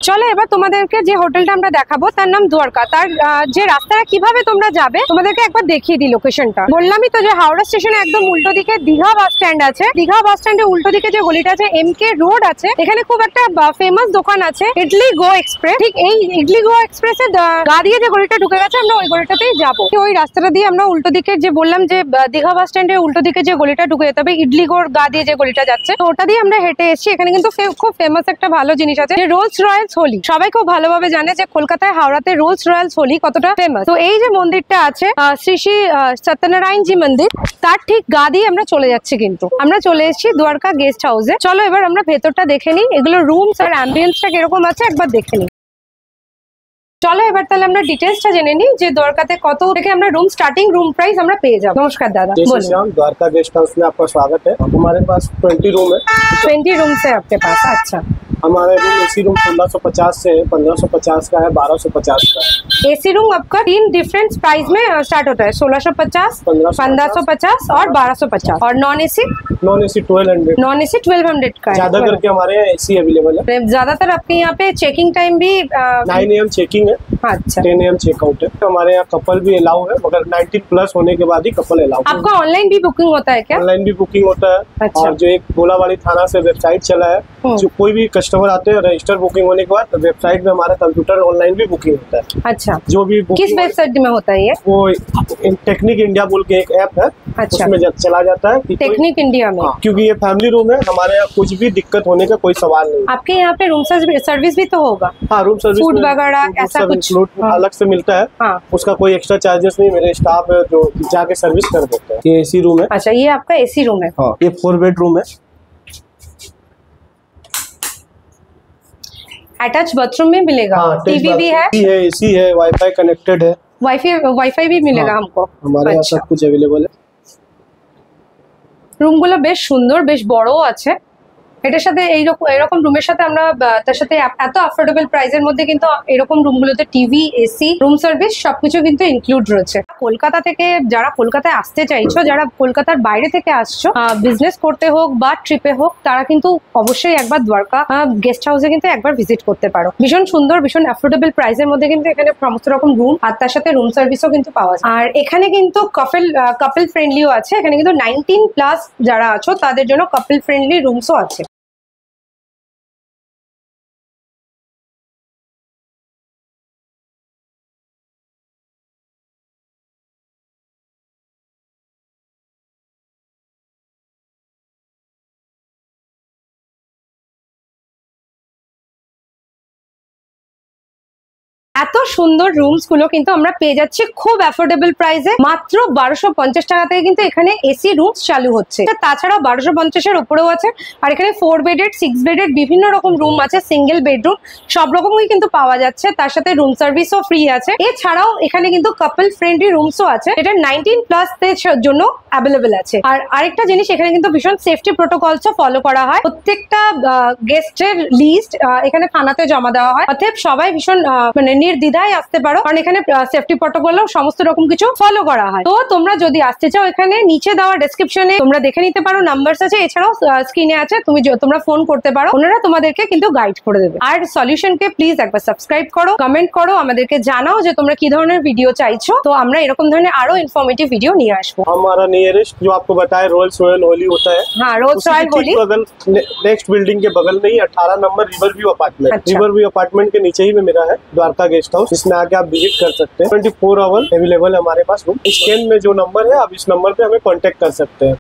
চলো এবার তোমাদেরকে যে হোটেলটা আমরা দেখাবো তার নাম দ্বারকা। তার যে রাস্তাটা কিভাবে তোমরা যাবে তোমাদেরকে একবার দেখিয়ে দিই লোকেশনটা। বললামই তো যে হাওড়া স্টেশনে একদম উল্টো দিকে দীঘা বাস স্ট্যান্ড আছে। দীঘা বাস স্ট্যান্ডের উল্টো দিকে যে গলিটা আছে এমকে রোড আছে, এখানে খুব একটা ফেমাস দোকান আছে ইডলি গো এক্সপ্রেস। ঠিক এই ইডলি গো এক্সপ্রেস এর গা দিয়ে যে গলিটা ঢুকে গেছে আমরা ওই গলিটাতেই যাবো। ওই রাস্তাটা দিয়ে আমরা উল্টো দিকে যে বললাম যে দীঘা বাস স্ট্যান্ডের উল্টো দিকে যে গলিটা ঢুকে যেতে হবে, ইডলি গোর গা দিয়ে যে গলিটা যাচ্ছে, তো ওটা দিয়ে আমরা হেঁটে এসেছি। এখানে কিন্তু খুব ফেমাস একটা ভালো জিনিস আছে, রোলস রয়েলস হোলি। সবাই খুব ভালোভাবে জানে যে কলকাতায় হাওড়াতে রোলস রয়েলস হোলি কতটা ফেমাস। তো এই যে মন্দিরটা আছে শ্রী শ্রী সত্যনারায়ণ জি মন্দির, তার ঠিক গা দিয়ে আমরা চলে যাচ্ছি। কিন্তু আমরা চলে এসেছি দ্বারকা গেস্ট হাউসে। চলো এবার আমরা ভেতরটা দেখে নিই, এগুলো রুমস আর অ্যাম্বিয়েন্সটা কিরকম আছে একবার দেখে নিই। চলো এবার তাহলে আমরা ডিটেলসটা জেনে নিই যে দ্বারকাতে কত থেকে আমরা रूम स्टार्टिंग रूम प्राइस আমরা পেয়ে যাব। नमस्कार दादा, बोलिए। द्वारका गेस्ट हाउस में आपका स्वागत है। हमारे पास 20 रूम है। 20 रूम्स है आपके पास? अच्छा। हमारे रूम एसी रूम 1650 से है, 1550 का है, 1250 का है। एसी रूम आपका 3 डिफरेंट प्राइस में स्टार्ट होता है, 1650, 1550 और 1250। और नॉन एसी 1200। नॉन एसी 1200 का है। ज्यादा करके हमारे यहाँ एसी अवेलेबल है। ज्यादातर आपके यहाँ पे चेकिंग टाइम भी 9 AM चेकिंग है। अच्छा। 10 AM चेकआउट है। तो हमारे यहाँ कपल भी अलाउ है, मगर 19 प्लस होने के बाद ही कपल अलाउ है। आपका ऑनलाइन भी बुकिंग होता है क्या? ऑनलाइन भी बुकिंग होता है। अच्छा। और जो एक कोलावाड़ी थाना से वेबसाइट चला है, जो कोई भी कस्टमर आते हैं रजिस्टर बुकिंग होने के बाद वेबसाइट में हमारा कंप्यूटर ऑनलाइन भी बुकिंग होता है। अच्छा। जो भी किस वेबसाइट में होता है ये? वो टेक्निक इंडिया बोल के एक ऐप है। अच्छा। उसमें जब चला जाता है टेक्निक इंडिया में। क्योंकि ये फैमिली रूम है, हमारे यहाँ कुछ भी दिक्कत होने का कोई सवाल नहीं। आपके यहाँ पे रूम सर्विस भी तो होगा? हाँ, रूम सर्विस फूड वगैरह ऐसा कुछ अलग से मिलता है। हाँ। उसका कोई एक्स्ट्रा चार्जेस नहीं, मेरे स्टाफ है जो जाके सर्विस कर देते हैं। ये एसी रूम है। अच्छा, ये आपका एसी रूम है। हाँ, ये 4 बेडरूम है। अटैच बाथरूम में मिलेगा? हाँ, टीवी भी है, एसी है, वाईफाई कनेक्टेड है। वाईफाई भी मिलेगा? हाँ, हमको हमारे यहाँ सब कुछ अवेलेबल है। রুমগুলো বেশ সুন্দর, বেশ বড়ও আছে। এটার সাথে এইরকম রুমের সাথে আমরা তার সাথে এত অ্যাফোর্ডেবল প্রাইসের মধ্যে কিন্তু এরকম রুমগুলোতে টিভি, এসি, রুম সার্ভিস সবকিছু কিন্তু ইনক্লুড রয়েছে। কলকাতা থেকে যারা কলকাতায় আসতে চাইছো, যারা কলকাতার বাইরে থেকে আসছো বিজনেস করতে হোক বা ট্রিপে হোক, তারা কিন্তু অবশ্যই একবার দ্বারকা গেস্ট হাউসে কিন্তু একবার ভিজিট করতে পারো। ভীষণ সুন্দর, ভীষণ অ্যাফোর্ডেবল প্রাইসের মধ্যে কিন্তু এখানে সমস্ত রকম রুম আর তার সাথে রুম সার্ভিসও কিন্তু পাওয়া যায়। আর এখানে কিন্তু কাপল ফ্রেন্ডলিও আছে। এখানে কিন্তু 19 প্লাস যারা আছো তাদের জন্য কাপল ফ্রেন্ডলি রুমসও আছে। এত সুন্দর রুমস গুলো কিন্তু আমরা পেয়ে যাচ্ছি খুব অ্যাফোর্ডেবল প্রাইসে। মাত্র 1250 টাকা থেকে কিন্তু এখানে এসি রুমস চালু হচ্ছে। তাছাড়াও 1250-এর উপরেও আছে। আর এখানে 4 বেডেড, 6 বেডেড বিভিন্ন রকম রুম আছে, সিঙ্গেল বেডরুম সব রকমই কিন্তু পাওয়া যাচ্ছে। তার সাথে রুম সার্ভিসও ফ্রি আছে। এছাড়াও এখানে কিন্তু কাপল ফ্রেন্ডলি রুমসও আছে, এটা 19 প্লাস দের জন্য অ্যাভেলেবেল আছে। আর আরেকটা জিনিস, এখানে কিন্তু ভীষণ সেফটি প্রোটোকলসও ফলো করা হয়। প্রত্যেকটা গেস্টের লিস্ট এখানে থানাতে জমা দেওয়া হয়। অতএব সবাই ভীষণ মানে নির্দ্বিধায় আসতে পারো, কারণ এখানে সেফটি প্রোটোকলও সমস্ত রকম কিছু ফলো করা হয়। তো তোমরা যদি আসতে চাও, এখানে নিচে দেওয়া ডেসক্রিপশনে তোমরা দেখে নিতে পারো, নাম্বারস আছে, এছাড়াও স্ক্রিনে আছে, তোমরা ফোন করতে পারো, ওনারা তোমাদেরকে কিন্তু গাইড করে দেবে। আর সলিউশনকে প্লিজ একবার সাবস্ক্রাইব করো, কমেন্ট করো, আমাদেরকে জানাও যে তোমরা কি ধরনের ভিডিও চাইছো। তো আমরা এরকম ধরনের আরো ইনফরমেটিভ ভিডিও নিয়ে আসবো। हमारा नियरेस्ट जो आपको बताया रोल्स रॉयल होली होता है। हाँ, रोल्स रॉयल होली नेक्स्ट बिल्डिंग के बगल में ही 18 नंबर रिवर व्यू अपार्टमेंट। अच्छा। रिवर व्यू अपार्टमेंट के नीचे ही में मेरा है द्वारका गेस्ट हाउस, इसमें आके आप विजिट कर सकते हैं। 24 आवर अवेलेबल है हमारे पास रूम। स्क्रीन में जो नंबर है, आप इस नंबर पे हमें कांटेक्ट कर सकते हैं।